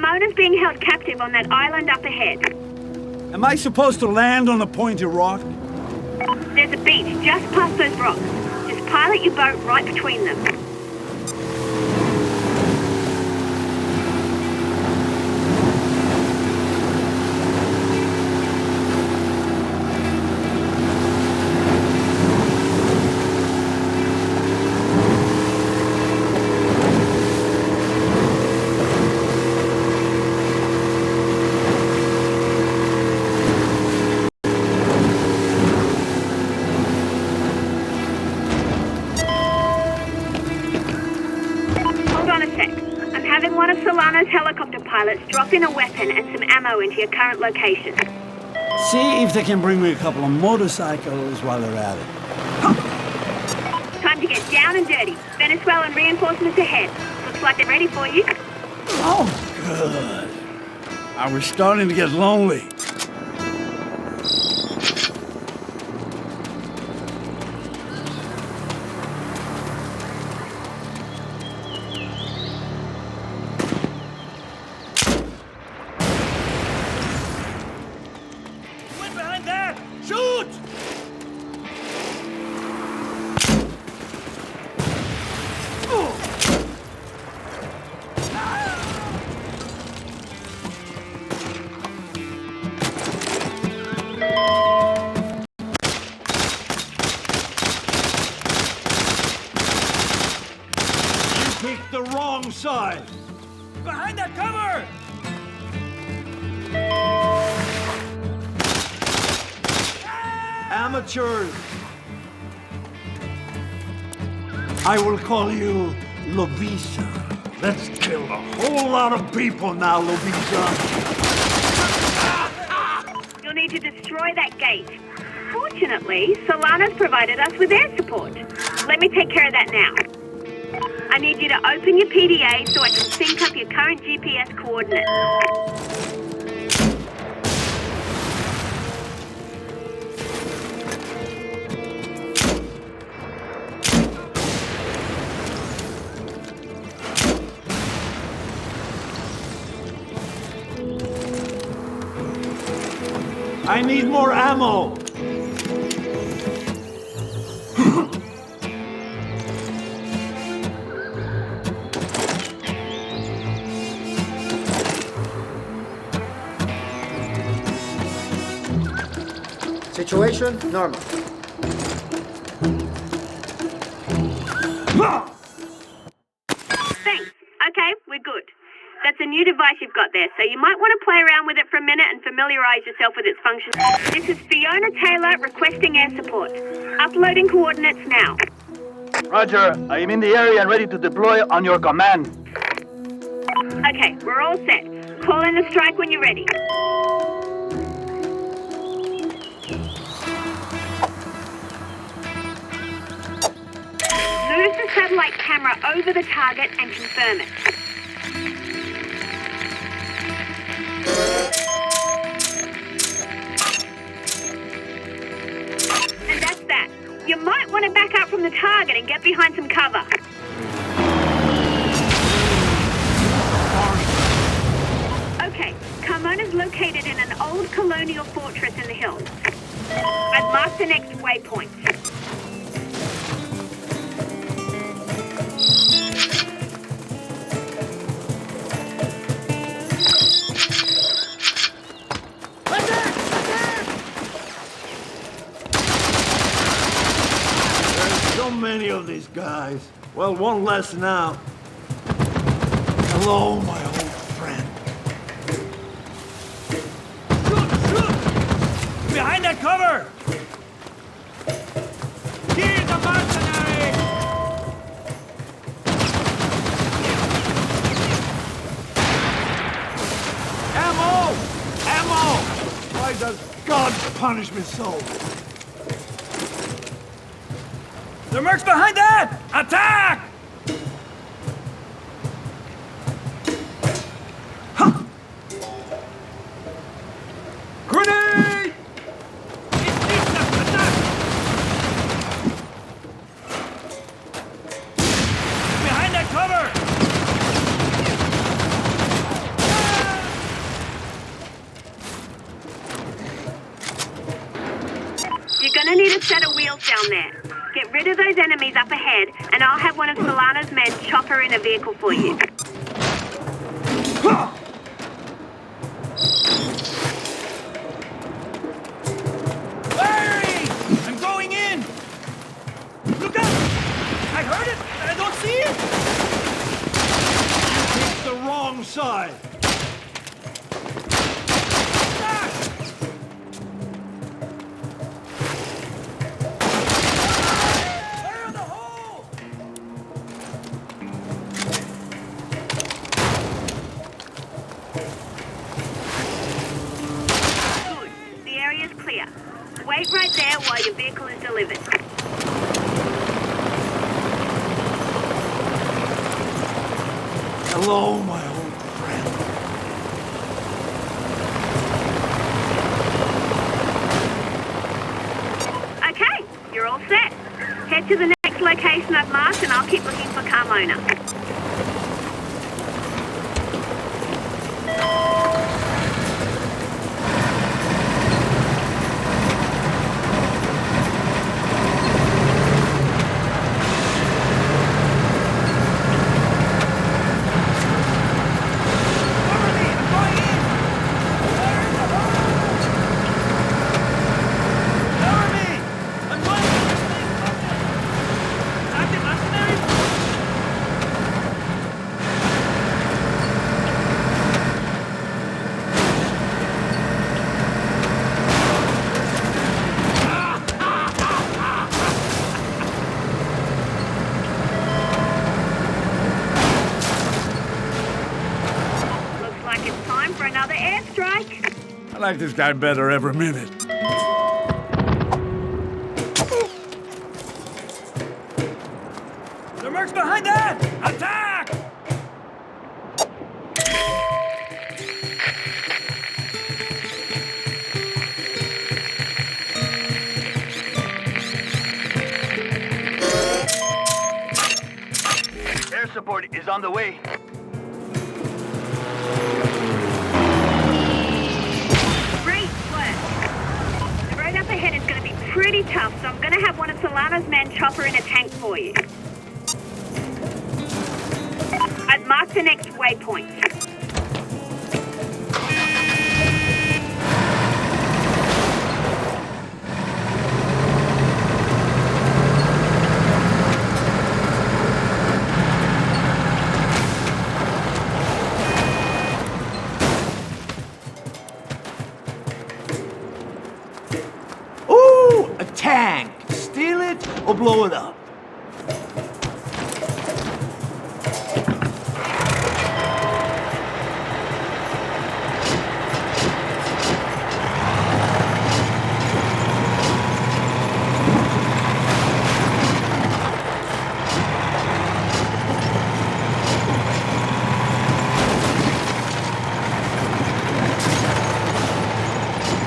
Carmona's being held captive on that island up ahead. Am I supposed to land on the pointed rock? There's a beach just past those rocks. Just pilot your boat right between them. One of Solano's helicopter pilots drop in a weapon and some ammo into your current location. See if they can bring me a couple of motorcycles while they're at it. Time to get down and dirty. Venezuelan reinforcements ahead. Looks like they're ready for you. Oh, good. I was starting to get lonely. Shoot! You picked the wrong side. Behind that cover! Amateurs. I will call you Lovisa. Let's kill a whole lot of people now, Lovisa. You'll need to destroy that gate. Fortunately, Solano's provided us with air support. Let me take care of that now. I need you to open your PDA so I can sync up your current GPS coordinates. I need more ammo. Situation normal. Thanks. Okay, we're good. That's a new device you've got there, so you might want to play around with it for a minute and familiarize yourself with its functions. This is Fiona Taylor requesting air support. Uploading coordinates now. Roger, I am in the area and ready to deploy on your command. Okay, we're all set. Call in the strike when you're ready. Move the satellite camera over the target and confirm it. And that's that. You might want to back up from the target and get behind some cover. Okay, Carmona's located in an old colonial fortress in the hills. I've marked the next waypoint. these guys. Well, one less now. Hello, my old friend. Shoot! Behind that cover! Here's the mercenary! Ammo! Ammo! Why does God punish me so? The mercs behind that! Attack! Grenade! Behind that cover! You're gonna need a set of wheels down there. Get rid of those enemies up ahead, and I'll have one of Solana's men chopper in a vehicle for you. Larry! I'm going in! Look out! I heard it! I don't see it! Picked the wrong side. Fire in the hole! Good. The area's clear. Wait right there while your vehicle is delivered. Hello, my old friend. Okay, you're all set. Head to the next location I've marked, and I'll keep looking for Carmona. Cover me! I'm going in! Fire in the hole! Cover me! I'm going in! Active mercenaries! Looks like it's time for another airstrike. I like this guy better every minute. The mercs behind that! Attack! Air support is on the way. Great work. The road up ahead is going to be pretty tough, so I'm going to have one of Solana's men chopper in a tank for you. I've marked the next waypoint. Ooh, a tank. Steal it or blow it up.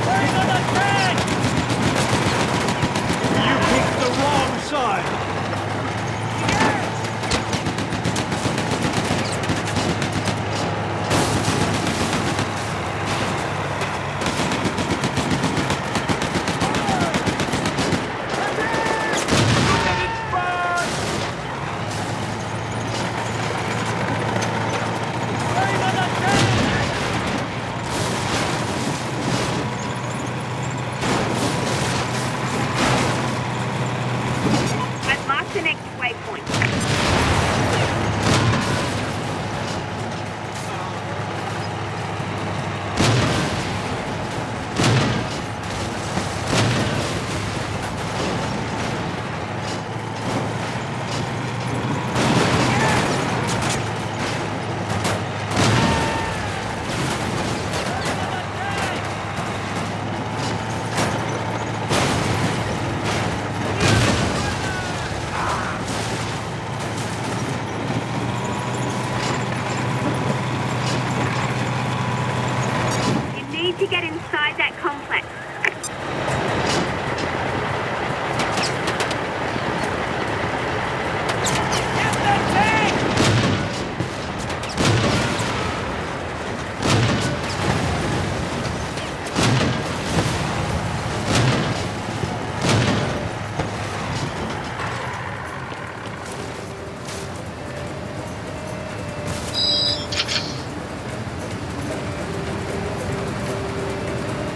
Firing on that tank! You picked the wrong side.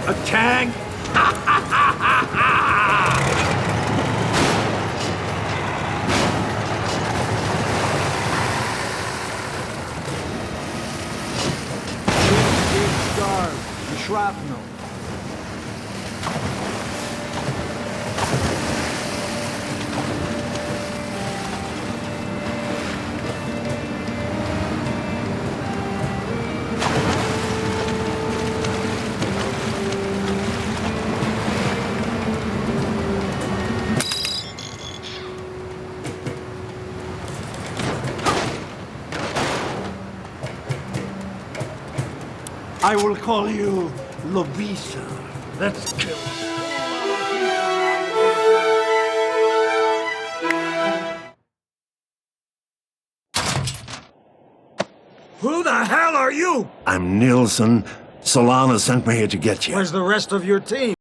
A tank? Big stars, the shrapnel. I will call you Lovisa. Let's kill. Who the hell are you? I'm Nielsen. Solana sent me here to get you. Where's the rest of your team?